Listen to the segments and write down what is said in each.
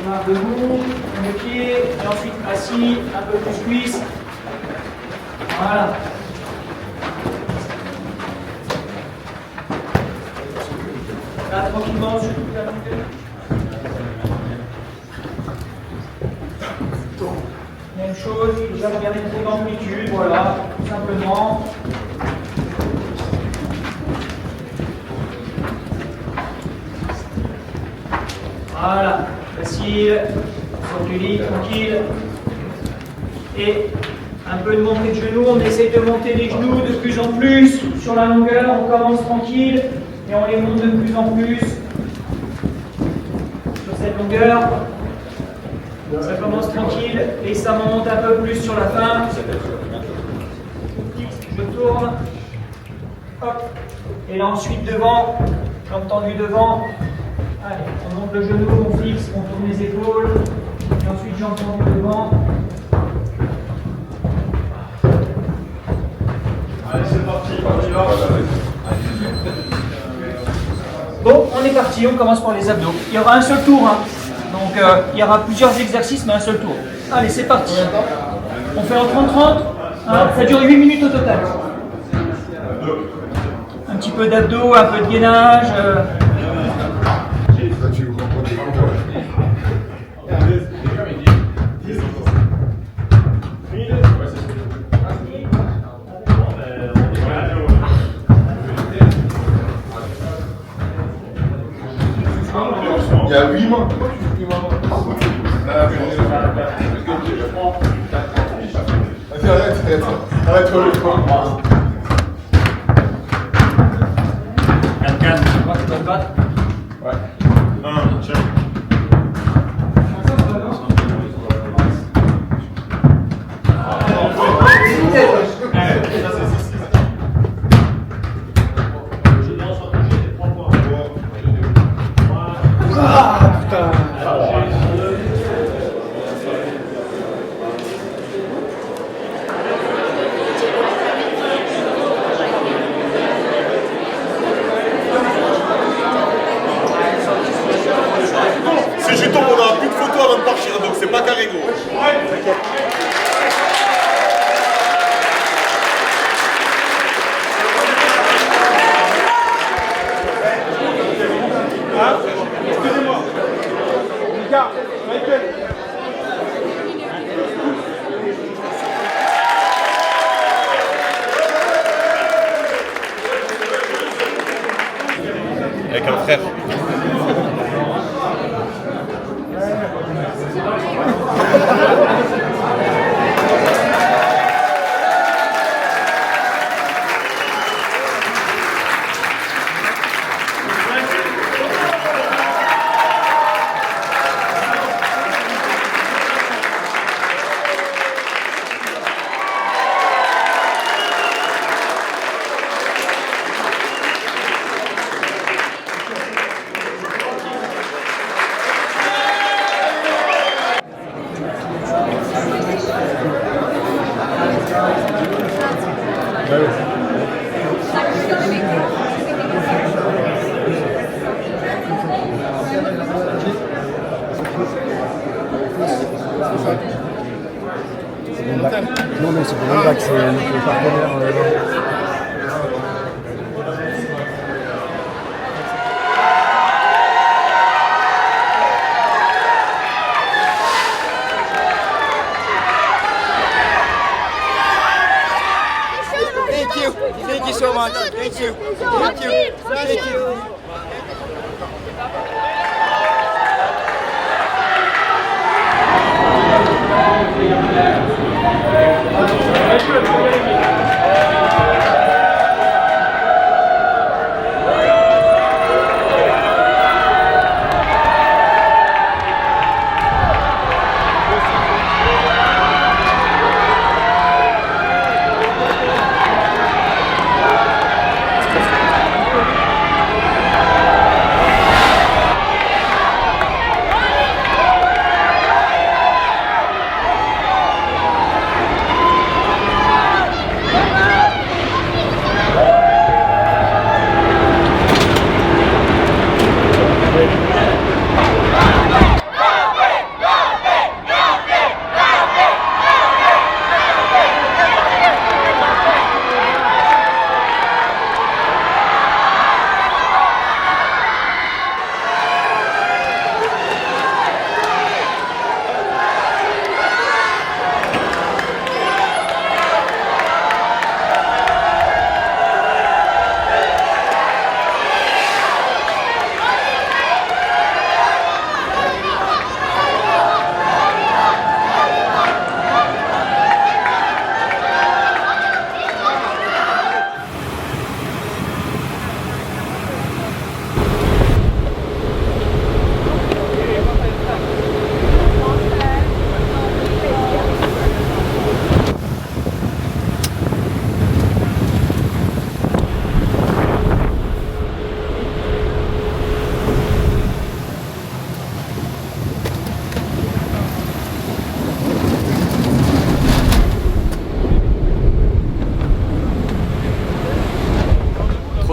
démarre debout, le pied, et ensuite assis, un peu plus cuisse. Voilà. Là, tranquillement, sur toute la longueur. Même chose, déjà regardez une grande amplitude, voilà, tout simplement. Voilà, facile, circuler, tranquille. Et un peu de montée de genoux, on essaie de monter les genoux de plus en plus sur la longueur, on commence tranquille et on les monte de plus en plus sur cette longueur. Ça commence tranquille et ça monte un peu plus sur la fin. Je tourne. Hop. Et là ensuite devant, jambes tendues devant. Allez, on monte le genou, on fixe, on tourne les épaules. Et ensuite jambes tendues devant. Allez, c'est parti, on y va. Bon, on est parti, on commence par les abdos. Il y aura un seul tour, hein. Donc il y aura plusieurs exercices, mais un seul tour. Allez, c'est parti. On fait en 30-30. Hein, ça dure 8 minutes au total. Un petit peu d'abdos, un peu de gainage. Il y a 8 mois. Arrête, le point. 4-4. Ouais. 1, check. Si je tombe, on n'aura plus de photos avant de partir, donc c'est pas carré gros. Excusez-moi. Les gars, Michael. Avec un frère. Non, mais c'est pour le bac, c'est le partenaire. Thank you so much. Thank you. Thank you. Thank you.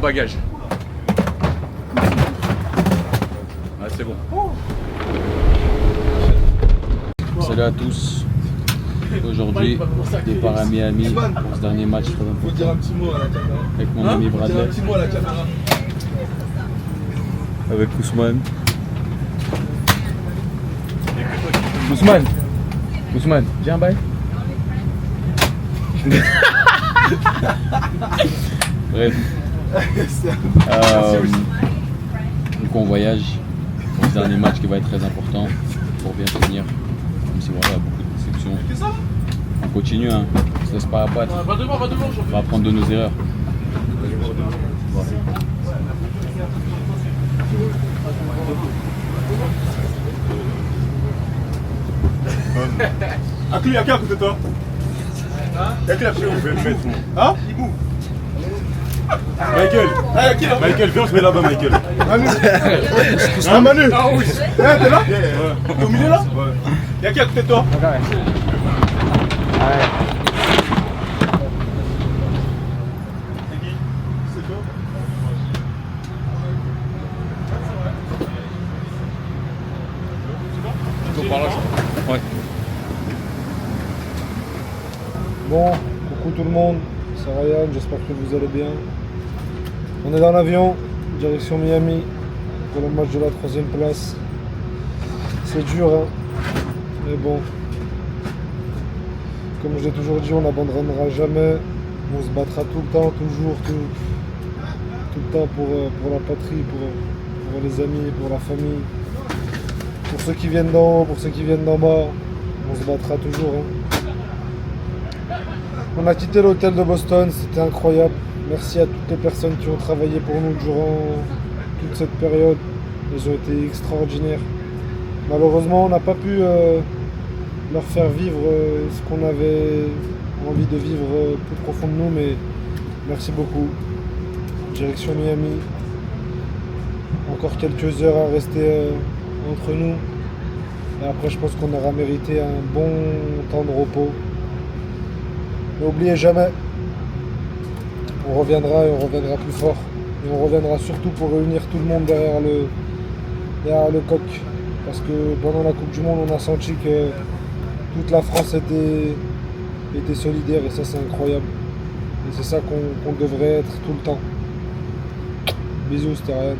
bagages. Ah, c'est bon. Salut à tous. Aujourd'hui, départ à Miami pour ce dernier match très important avec mon ami Bradley. Avec Ousmane. Ousmane, viens un bail. Bref. Donc on voyage pour ce dernier match qui va être très important pour bien finir. Même si voilà, il y a beaucoup de déceptions. On continue, hein. On se laisse pas abattre. On va apprendre de nos erreurs. Voilà. Akli, y'a qui à côté de toi? Y'a qui là? Je vais le mettre. Hein? Michael, viens, on se met là-bas, Michael. Manu. Hein, Manu? Hein, t'es là? T'es au milieu là? Y'a qui à côté de toi? Ouais. Bon, coucou tout le monde, c'est Ryan, j'espère que vous allez bien. On est dans l'avion, direction Miami, pour le match de la 3e place. C'est dur, hein, mais bon. Comme je l'ai toujours dit, on n'abandonnera jamais. On se battra tout le temps, toujours, tout le temps pour la patrie, pour les amis, pour la famille. Pour ceux qui viennent d'en haut, pour ceux qui viennent d'en bas, on se battra toujours. Hein. On a quitté l'hôtel de Boston, c'était incroyable. Merci à toutes les personnes qui ont travaillé pour nous durant toute cette période. Ils ont été extraordinaires. Malheureusement, on n'a pas pu leur faire vivre ce qu'on avait envie de vivre plus profond de nous, mais merci beaucoup. Direction Miami. Encore quelques heures à rester entre nous. Et après, je pense qu'on aura mérité un bon temps de repos. N'oubliez jamais, on reviendra et on reviendra plus fort. Et on reviendra surtout pour réunir tout le monde derrière le coq. Parce que pendant la Coupe du Monde, on a senti que toute la France était solidaire et ça, c'est incroyable. Et c'est ça qu'on devrait être tout le temps. Bisous, c'était Ryan.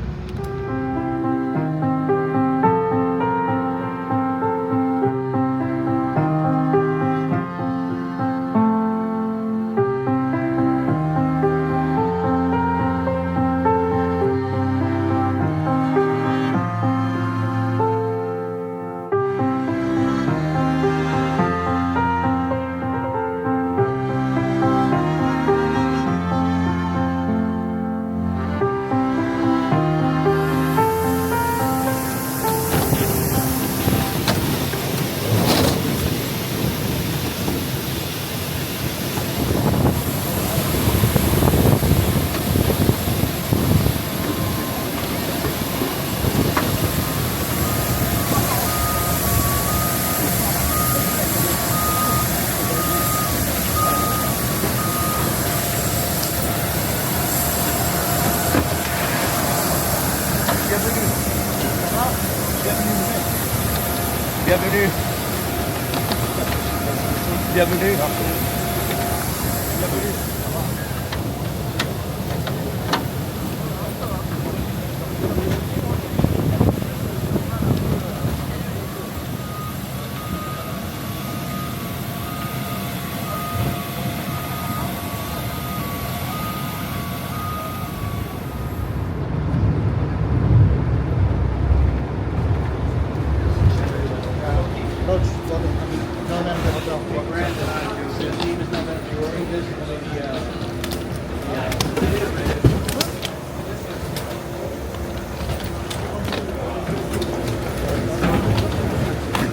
Bienvenue. Bienvenue.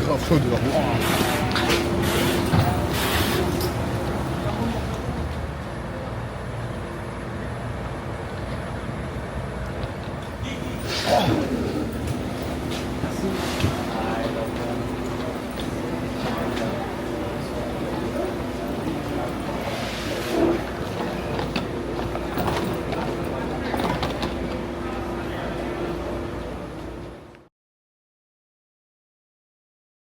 Grave chaud dehors.